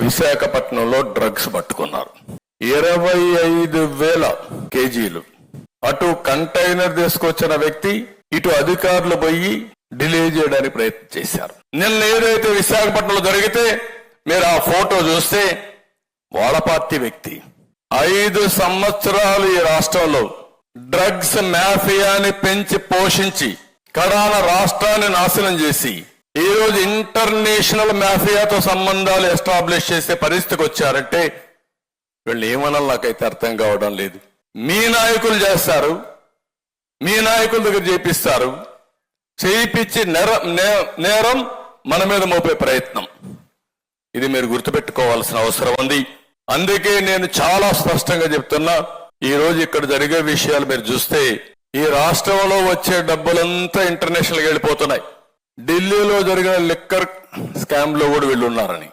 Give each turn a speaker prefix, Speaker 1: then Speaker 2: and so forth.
Speaker 1: విశాఖపట్నంలో డ్రగ్స్ పట్టుకున్నారు. 25,000 కేజీలు. అటు కంటైనర్ తీసుకొచ్చిన వ్యక్తి, ఇటు అధికారులు పోయి డిలే చేయడానికి ప్రయత్నం చేశారు. నిన్న ఏదైతే విశాఖపట్నంలో జరిగితే మీరు ఆ ఫోటో చూస్తే వాళ్ళ పార్టీ వ్యక్తి 5 సంవత్సరాలు ఈ రాష్ట్రంలో డ్రగ్స్ మాఫియాని పెంచి పోషించి కడాన రాష్ట్రాన్ని నాశనం చేసి ఈ రోజు ఇంటర్నేషనల్ మాఫియాతో సంబంధాలు ఎస్టాబ్లిష్ చేసే పరిస్థితికి వచ్చారంటే వీళ్ళు ఏమన్నా నాకైతే అర్థం కావడం లేదు. మీ నాయకులు చేస్తారు, మీ నాయకుల దగ్గర చేపిస్తారు, చేయించి నేరం మన మీద మోపే ప్రయత్నం. ఇది మీరు గుర్తుపెట్టుకోవాల్సిన అవసరం ఉంది. అందుకే నేను చాలా స్పష్టంగా చెప్తున్నా, ఈ రోజు ఇక్కడ జరిగే విషయాలు మీరు చూస్తే ఈ రాష్ట్రంలో వచ్చే డబ్బులంతా ఇంటర్నేషనల్కి వెళ్ళిపోతున్నాయి. ఢిల్లీలో జరిగిన లిక్కర్ స్కామ్ లో కూడా వీళ్ళు ఉన్నారని